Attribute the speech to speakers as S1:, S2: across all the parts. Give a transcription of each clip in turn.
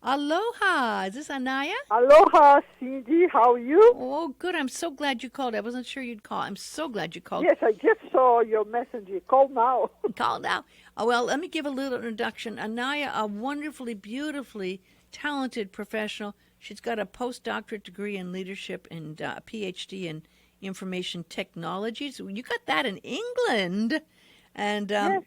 S1: Aloha. Is this Anaya?
S2: Aloha, Cindy. How are you?
S1: Oh, good. I'm so glad you called. I wasn't sure you'd call. I'm so glad you called.
S2: Yes, I just saw your messenger. Call now.
S1: Call now. Oh, well, let me give a little introduction. Anaya, a wonderfully, beautifully talented professional. She's got a postdoctorate degree in leadership and a PhD in information technology. So you got that in England. And
S2: Yes.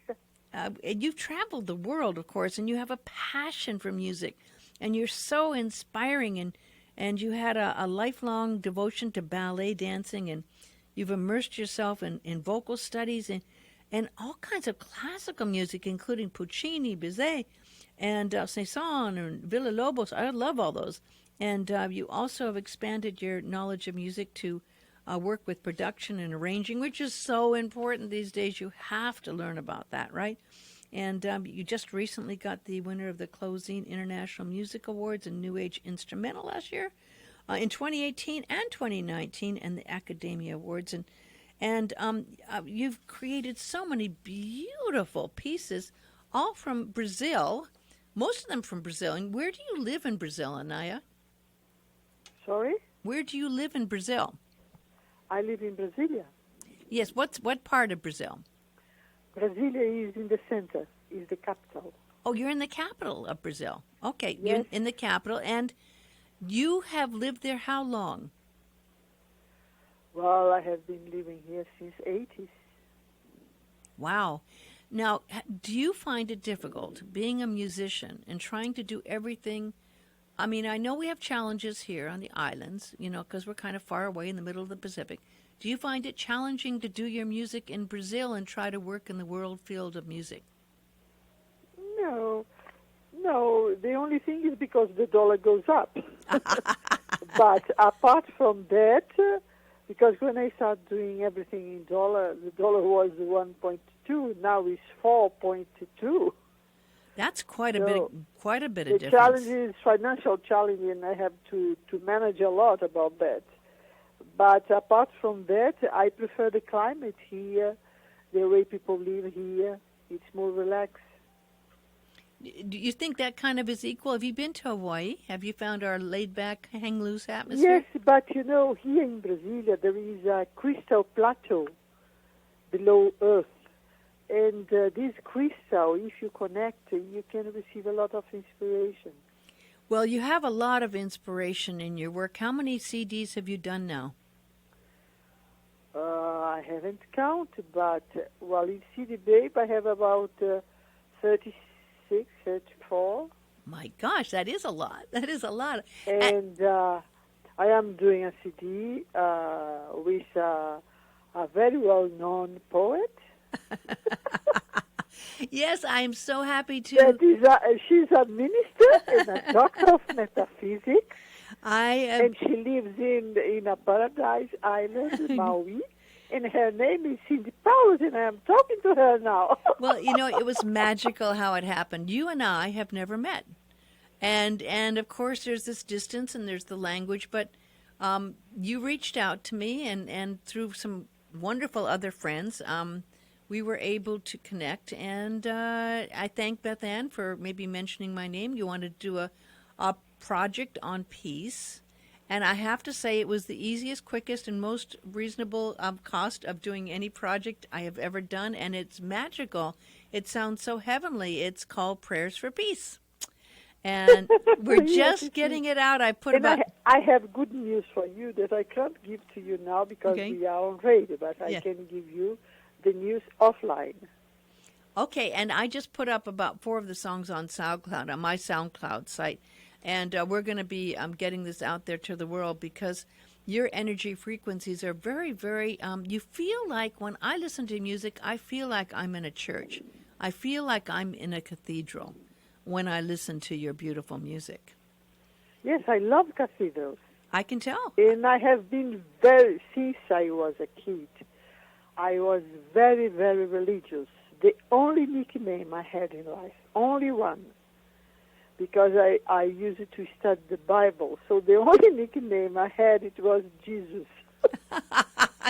S1: and you've traveled the world, of course, and you have a passion for music, and you're so inspiring, and you had a lifelong devotion to ballet dancing, and you've immersed yourself in vocal studies and all kinds of classical music, including Puccini, Bizet, and Saint-Saëns and Villa-Lobos. I love all those. And you also have expanded your knowledge of music to work with production and arranging, which is so important these days. You have to learn about that, right? And you just recently got the winner of the Closing International Music Awards in New Age Instrumental last year, in 2018 and 2019, and the Academia Awards. And you've created so many beautiful pieces, all from Brazil, most of them from Brazil. And where do you live in Brazil, Anaya?
S2: Sorry?
S1: Where do you live in Brazil?
S2: I live in Brasilia.
S1: Yes, what part of Brazil?
S2: Brasilia is in the center, is the capital.
S1: Oh, you're in the capital of Brazil. Okay,
S2: Yes.
S1: you're in the capital, and you have lived there how long?
S2: Well, I have been living here since 80s.
S1: Wow. Now, do you find it difficult being a musician and trying to do everything? I mean, I know we have challenges here on the islands, because we're kind of far away in the middle of the Pacific. Do you find it challenging to do your music in Brazil and try to work in the world field of music?
S2: No, no. The only thing is because the dollar goes up. But apart from that, because when I started doing everything in dollar, the dollar was 1.2. Now it's 4.2.
S1: That's quite
S2: So
S1: a bit of
S2: the
S1: difference.
S2: challenge is financial challenge, and I have to manage a lot about that. But apart from that, I prefer the climate here, the way people live here. It's more relaxed.
S1: Do you think that kind of is equal? Have you been to Hawaii? Have you found our laid-back, hang-loose atmosphere?
S2: Yes, but here in Brasilia, there is a crystal plateau below Earth. And this crystal, if you connect, you can receive a lot of inspiration.
S1: Well, you have a lot of inspiration in your work. How many CDs have you done now?
S2: I haven't counted, but, well, in CD Babe, I have about 36, 34.
S1: My gosh, that is a lot. That is a lot.
S2: And I am doing a CD with a very well-known poet.
S1: Yes, I am so happy to.
S2: That is she's a minister and a doctor of metaphysics. And she lives in a paradise island, Maui. And her name is Cindy Powers, and I am talking to her now.
S1: Well, it was magical how it happened. You and I have never met. And of course, there's this distance and there's the language, but you reached out to me, and through some wonderful other friends, we were able to connect. And I thank Beth Ann for maybe mentioning my name. You wanted to do a project on peace. And I have to say, it was the easiest, quickest, and most reasonable cost of doing any project I have ever done. And it's magical. It sounds so heavenly. It's called Prayers for Peace. And we're just getting it out. I put about...
S2: I have good news for you that I can't give to you now because we are on radio, but I can give you the news offline.
S1: Okay, and I just put up about 4 of the songs on SoundCloud, on my SoundCloud site. And we're going to be getting this out there to the world because your energy frequencies are very, very... you feel like when I listen to music, I feel like I'm in a church. I feel like I'm in a cathedral when I listen to your beautiful music.
S2: Yes, I love cathedrals.
S1: I can tell.
S2: And I have been since I was a kid, I was very, very religious. The only nickname I had in life, only one, because I used it to study the Bible. So the only nickname I had, it was Jesus.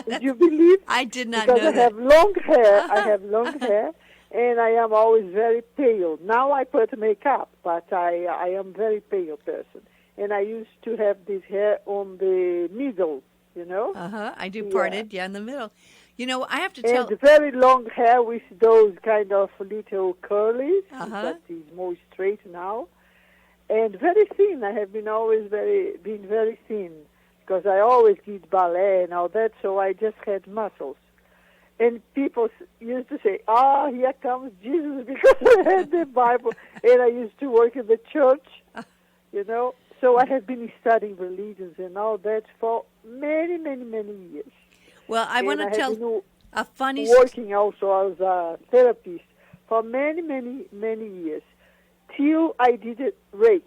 S2: Did you believe?
S1: I did not
S2: because
S1: know
S2: I have long hair. I have long hair, and I am always very pale. Now I put makeup, but I am very pale person. And I used to have this hair on the middle, you know?
S1: Uh-huh. I do
S2: Yeah.
S1: parted, yeah, in the middle. You know, I have to
S2: And
S1: tell.
S2: very long hair with those kind of little curlies,
S1: Uh-huh.
S2: that is more straight now. And very thin. I have been always been very thin because I always did ballet and all that, so I just had muscles. And people used to say, "Ah, here comes Jesus," because I had the Bible, and I used to work in the church, you know. So I have been studying religions and all that for many, many, many years.
S1: Well, I want
S2: And
S1: to
S2: I have
S1: tell
S2: been
S1: a funny
S2: working also as a therapist for many, many, many years, till I did Reiki.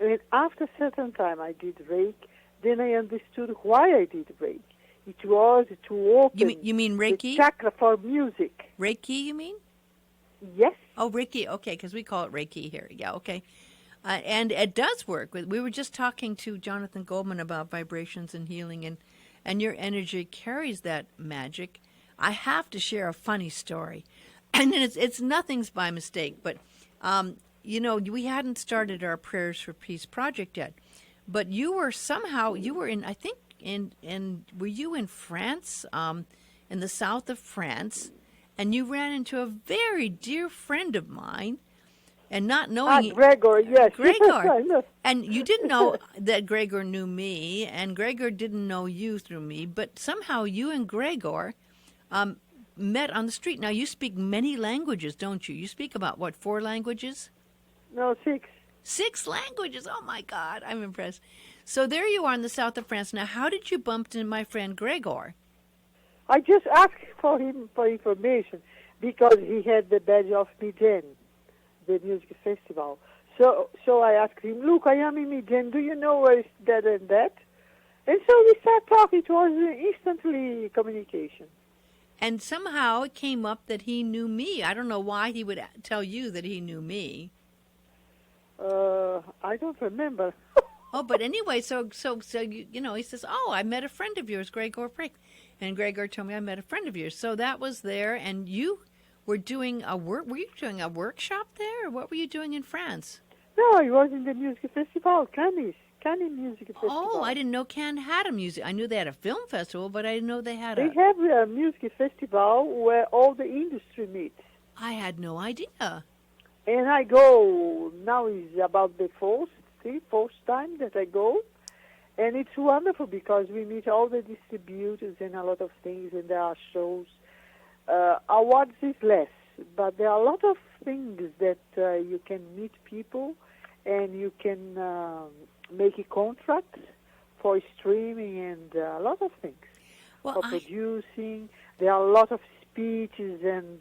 S2: And after a certain time I did Reiki, then I understood why I did Reiki. It was to open
S1: you mean
S2: the
S1: Reiki?
S2: chakra for music.
S1: Reiki, you mean?
S2: Yes.
S1: Oh, Reiki. Okay, because we call it Reiki here. Yeah, okay. And it does work. We were just talking to Jonathan Goldman about vibrations and healing, and your energy carries that magic. I have to share a funny story, and it's nothing's by mistake. But you know, we hadn't started our Prayers for Peace project yet, but you were in, I think, were you in France, in the south of France, and you ran into a very dear friend of mine, and not
S2: Ah,
S1: knowing
S2: Gregor, yes.
S1: Gregor.
S2: I know.
S1: And you didn't know that Gregor knew me, and Gregor didn't know you through me, but somehow you and Gregor met on the street. Now, you speak many languages, don't you? You speak about, what, 4 languages?
S2: No, 6.
S1: 6 languages. Oh, my God. I'm impressed. So there you are in the south of France. Now, how did you bump into my friend Gregor?
S2: I just asked for him for information because he had the badge of Migen, the music festival. So I asked him, "Look, I am in Migen. Do you know where is that and that?" And so we started talking. It was instantly communication.
S1: And somehow it came up that he knew me. I don't know why he would tell you that he knew me.
S2: I don't remember.
S1: Oh, but anyway, so you know, he says, "Oh, I met a friend of yours, Gregor Prick," and Gregor told me I met a friend of yours. So that was there, and you were doing a work. Were you doing a workshop there, or what were you doing in France?
S2: No, it was in the music festival, Cannes Music Festival.
S1: Oh, I didn't know Cannes had a music. I knew they had a film festival, but I didn't know they had
S2: They
S1: a.
S2: have a music festival where all the industry meets.
S1: I had no idea.
S2: And I go, now is about the fourth time that I go. And it's wonderful because we meet all the distributors and a lot of things, and there are shows. Awards is less, but there are a lot of things that you can meet people, and you can make a contract for streaming and a lot of things.
S1: Well,
S2: For producing. There are a lot of speeches and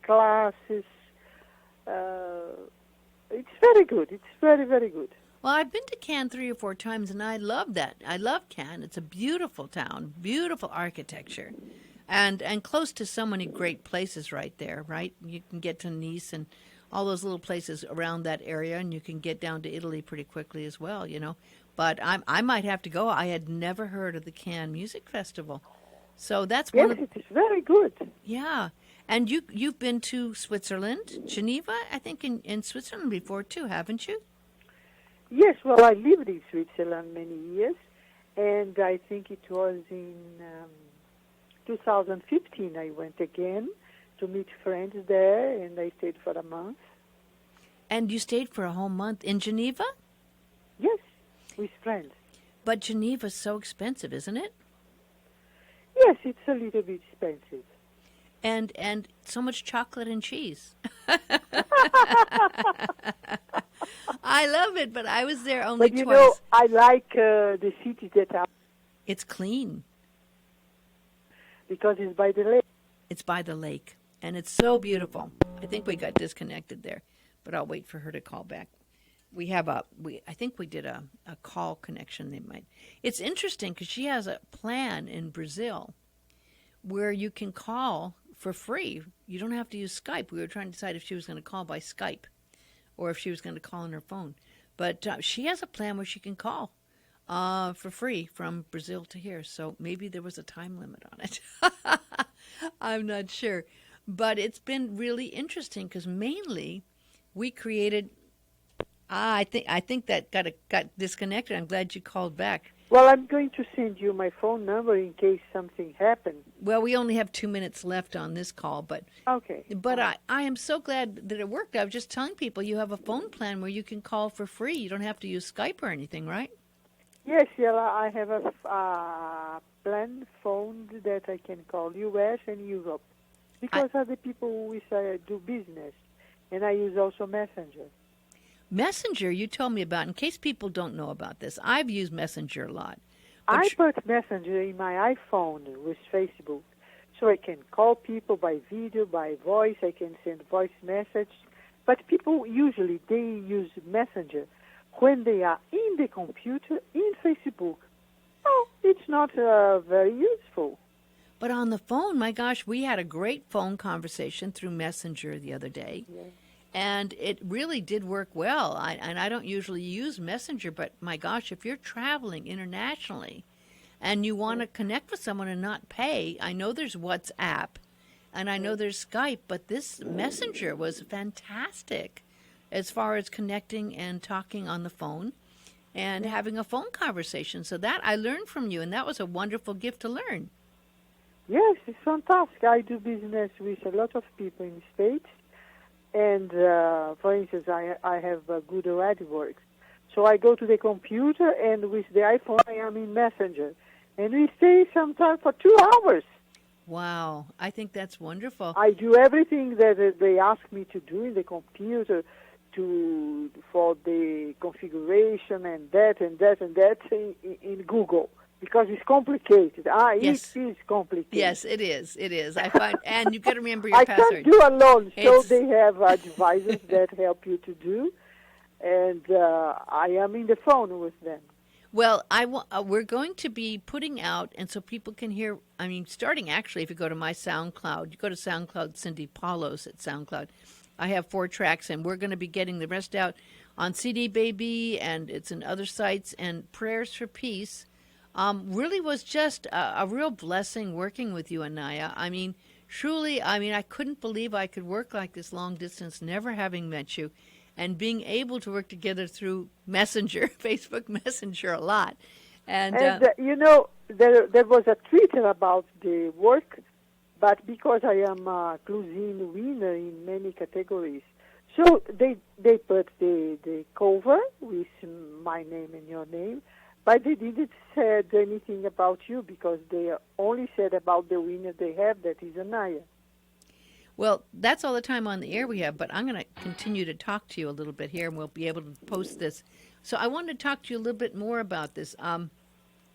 S2: classes. It's very good. It's very, very good.
S1: well, I've been to Cannes 3 or 4 times, and I love that. I love Cannes. It's a beautiful town, beautiful architecture, and close to so many great places right there. Right, you can get to Nice and all those little places around that area, and you can get down to Italy pretty quickly as well. You know, but I might have to go. I had never heard of the Cannes Music Festival, so that's one
S2: Yes,
S1: of
S2: it is very good.
S1: yeah. And you've been to Switzerland, Geneva, I think in Switzerland before too, haven't you?
S2: Yes, well, I lived in Switzerland many years, and I think it was in 2015 I went again to meet friends there, and I stayed for a month.
S1: And you stayed for a whole month in Geneva?
S2: Yes, with friends.
S1: But Geneva's so expensive, isn't it?
S2: Yes, it's a little bit expensive.
S1: And so much chocolate and cheese. I love it, but I was there only
S2: But you
S1: twice.
S2: know, I like the city that are,
S1: It's clean.
S2: because it's by the lake.
S1: It's by the lake, and it's so beautiful. I think we got disconnected there, but I'll wait for her to call back. We have I think we did a call connection. They might. It's interesting because she has a plan in Brazil where you can call for free. You don't have to use Skype. We were trying to decide if she was going to call by Skype or if she was going to call on her phone. But she has a plan where she can call for free from Brazil to here. So maybe there was a time limit on it. I'm not sure. But it's been really interesting because mainly we created. I think that got disconnected. I'm glad you called back.
S2: Well, I'm going to send you my phone number in case something happens.
S1: Well, we only have 2 minutes left on this call, but
S2: Okay.
S1: I am so glad that it worked. I was just telling people you have a phone plan where you can call for free. You don't have to use Skype or anything, right?
S2: Yes, Yella, I have a plan phone that I can call U.S. and Europe because of the people with I do business, and I use also Messenger.
S1: Messenger, you told me about. In case people don't know about this, I've used Messenger a lot.
S2: I put Messenger in my iPhone with Facebook, so I can call people by video, by voice. I can send voice message. But people usually they use Messenger when they are in the computer in Facebook. Oh, it's not very useful.
S1: But on the phone, my gosh, we had a great phone conversation through Messenger the other day.
S2: Yeah.
S1: And it really did work well. And I don't usually use Messenger, but my gosh, if you're traveling internationally and you want to connect with someone and not pay, I know there's WhatsApp and I know there's Skype, but this Messenger was fantastic as far as connecting and talking on the phone and having a phone conversation. So that I learned from you, and that was a wonderful gift to learn.
S2: Yes, it's fantastic. I do business with a lot of people in the States. And, for instance, I have good AdWorks. So I go to the computer, and with the iPhone, I am in Messenger. And we stay sometimes for 2 hours.
S1: Wow, I think that's wonderful.
S2: I do everything that they ask me to do in the computer for the configuration and that in Google. Because it's complicated.
S1: Yes.
S2: It is complicated.
S1: Yes, it is. It is. I find, and you've got to remember your
S2: I
S1: password.
S2: can't do alone, so
S1: It's-
S2: they have advisors that help you to do, and I am in the phone with them.
S1: Well, we're going to be putting out, and so people can hear. I mean, starting actually, if you go to my SoundCloud, you go to SoundCloud, Cindy Paulos at SoundCloud. I have 4 tracks, and we're going to be getting the rest out on CD Baby, and it's in other sites. And Prayers for Peace really was just a real blessing working with you, Anaya. I mean, truly, I couldn't believe I could work like this long distance, never having met you, and being able to work together through Messenger, Facebook Messenger a lot. And
S2: you know, there was a Twitter about the work, but because I am a cuisine winner in many categories, so they put the cover with my name and your name, but they didn't said anything about you because they only said about the winner they have, that is Anaya.
S1: well, that's all the time on the air we have, but I'm going to continue to talk to you a little bit here, and we'll be able to post this. So I wanted to talk to you a little bit more about this.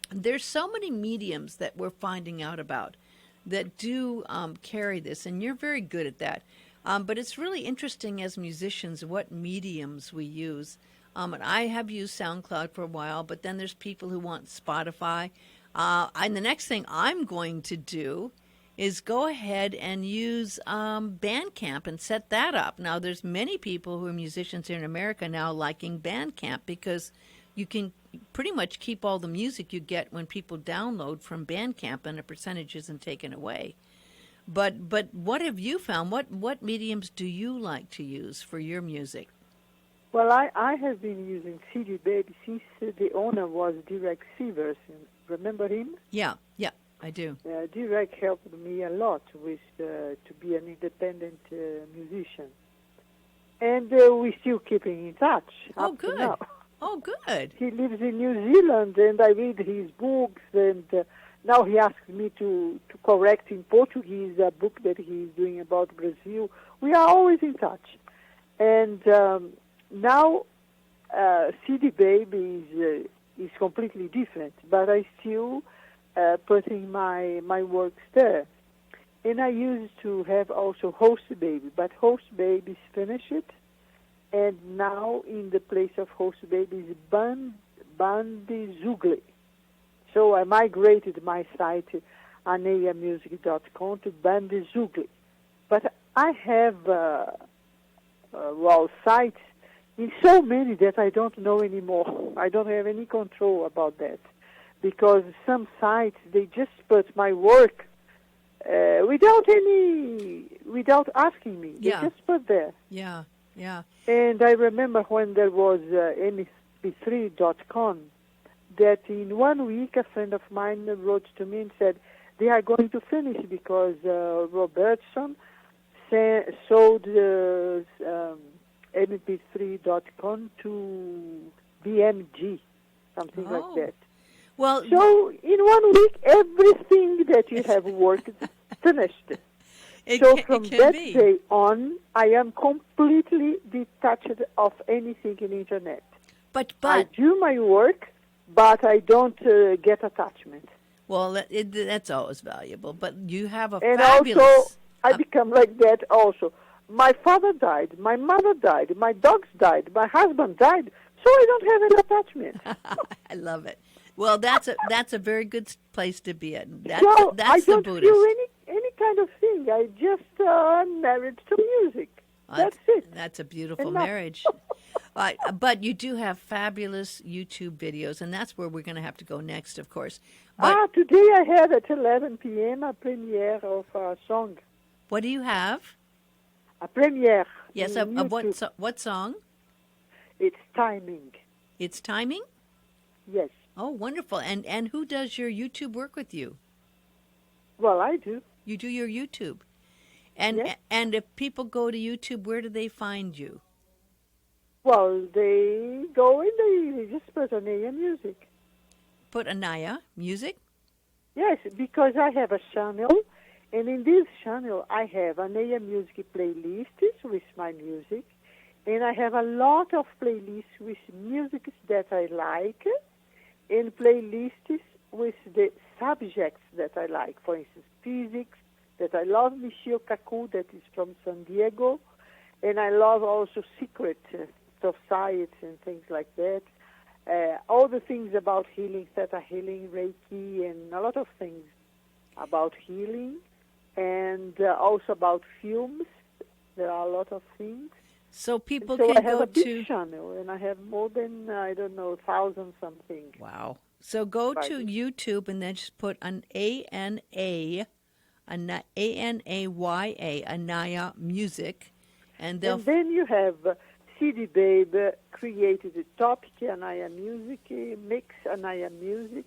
S1: There's so many mediums that we're finding out about that do carry this, and you're very good at that. But it's really interesting as musicians what mediums we use. And I have used SoundCloud for a while, but then there's people who want Spotify. And the next thing I'm going to do is go ahead and use Bandcamp and set that up. Now, there's many people who are musicians here in America now liking Bandcamp because you can pretty much keep all the music you get when people download from Bandcamp, and a percentage isn't taken away. But what have you found? What mediums do you like to use for your music?
S2: Well, I have been using CD Baby since the owner was Direct Sievers. Remember him?
S1: Yeah, I do.
S2: Direct helped me a lot with to be an independent musician. And we still keeping in touch.
S1: Oh,
S2: up to
S1: good.
S2: now.
S1: Oh, good.
S2: He lives in New Zealand, and I read his books, and now he asks me to correct in Portuguese a book that he's doing about Brazil. We are always in touch. And now CD Baby is completely different, but I still putting my works there. And I used to have also Host Baby, but Host Baby is finished. And now in the place of Host Baby is Bandizugli. So I migrated my site, anayamusic.com, to Bandizugli. But I have, sites in so many that I don't know anymore. I don't have any control about that. Because some sites, they just put my work without asking me. They
S1: Yeah.
S2: just put there.
S1: Yeah. Yeah.
S2: And I remember when there was mp3.com, that in 1 week a friend of mine wrote to me and said they are going to finish because Robertson sold mp3.com to BMG, something like
S1: Oh.
S2: that.
S1: Well,
S2: So in 1 week, everything that you have worked finished. So from
S1: it can
S2: that
S1: be.
S2: day on, I am completely detached of anything in internet.
S1: But
S2: I do my work, but I don't get attachment.
S1: well, that's always valuable. But you have a
S2: And
S1: fabulous.
S2: also, I become like that also. My father died, my mother died, my dogs died, my husband died, so I don't have any attachment.
S1: I love it. Well, that's a very good place to be at.
S2: So
S1: That's
S2: I
S1: the
S2: don't
S1: Buddhist.
S2: feel any kind of thing. I just am married to music. That's it.
S1: That's a beautiful
S2: Enough.
S1: marriage. But you do have fabulous YouTube videos, and that's where we're going to have to go next, of course. But
S2: Today I had at 11 p.m. a premiere of a song.
S1: what do you have?
S2: A premiere.
S1: Yes,
S2: in
S1: of
S2: YouTube.
S1: what song?
S2: It's timing.
S1: It's timing.
S2: Yes.
S1: Oh, wonderful! And who does your YouTube work with you?
S2: Well, I do.
S1: You do your YouTube, and
S2: Yes.
S1: and if people go to YouTube, where do they find you?
S2: Well, they go and they just put Anaya music.
S1: Put Anaya Music.
S2: Yes, because I have a channel, and in this channel I have Anaya music playlists with my music, and I have a lot of playlists with music that I like, and playlists with the subjects that I like. For instance, physics, that I love Michio Kaku, that is from San Diego, and I love also secret of science and things like that. All the things about healing, theta healing, Reiki, and a lot of things about healing, and also about films. There are a lot of things.
S1: So people
S2: So
S1: can
S2: I have
S1: go
S2: a big
S1: to.
S2: channel, and I have more than, 1,000 something.
S1: Wow. So go
S2: Right.
S1: to YouTube and then just put an ANAYA, Anaya Music, and they'll.
S2: And then you have CD Babe created the topic Anaya Music, Mix Anaya Music.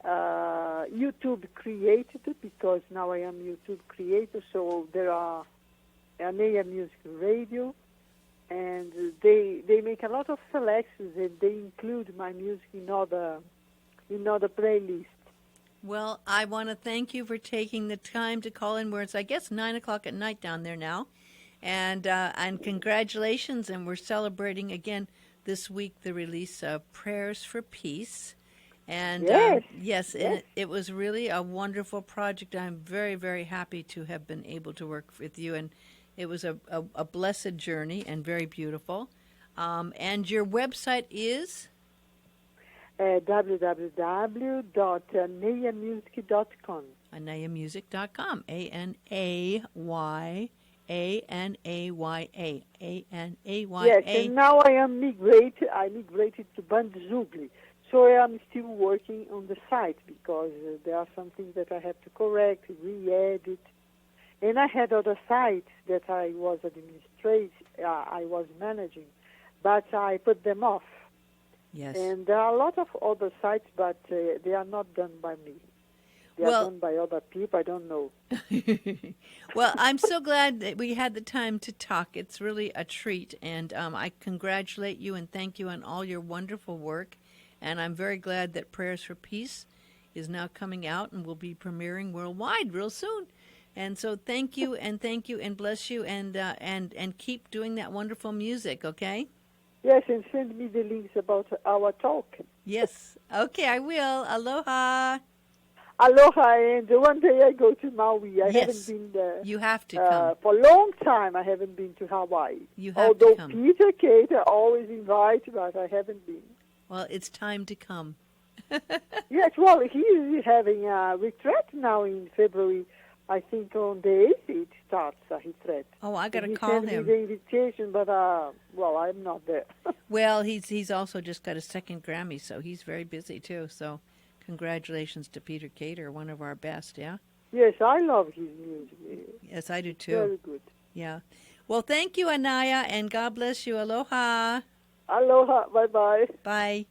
S2: YouTube created it because now I am YouTube creator, so there are Anaya Music Radio, and they make a lot of selections, and they include my music in other playlists.
S1: Well, I want to thank you for taking the time to call in where it's, I guess, 9 o'clock at night down there now. And congratulations, and we're celebrating again this week the release of Prayers for Peace. And
S2: Yes.
S1: yes,
S2: Yes.
S1: it was really a wonderful project. I'm very, very happy to have been able to work with you, and it was a blessed journey and very beautiful. And your website is?
S2: www.anayamusic.com.
S1: AnayaMusic.com. ANAYA. ANAYA.
S2: Yes, and now I migrated to Bandzugli. So I am still working on the site because there are some things that I have to correct, re-edit. And I had other sites that I was managing, but I put them off.
S1: Yes.
S2: And there are a lot of other sites, but they are not done by me. They are done by other people. I don't know.
S1: Well, I'm so glad that we had the time to talk. It's really a treat, and I congratulate you and thank you on all your wonderful work. And I'm very glad that Prayers for Peace is now coming out and will be premiering worldwide real soon. And so thank you and bless you and keep doing that wonderful music, okay?
S2: Yes, and send me the links about our talk.
S1: Yes. Okay, I will. Aloha.
S2: Aloha, and one day I go to Maui. I
S1: Yes.
S2: haven't been there.
S1: You have to come.
S2: For a long time, I haven't been to Hawaii.
S1: You have
S2: Although
S1: to come.
S2: Peter Cater always invites, but I haven't been.
S1: Well, it's time to come.
S2: Yes, well, he is having a retreat now in February. I think on the 8th it starts a retreat.
S1: Oh, I got to
S2: He
S1: call
S2: sent
S1: him.
S2: me the invitation, but, well, I'm not there.
S1: Well, he's also just got a second Grammy, so he's very busy too. So, congratulations to Peter Cater, one of our best. Yeah.
S2: Yes, I love his music.
S1: Yes, I do
S2: It's
S1: too.
S2: very good.
S1: Yeah. Well, thank you, Anaya, and God bless you. Aloha.
S2: Aloha. Bye-bye.
S1: Bye.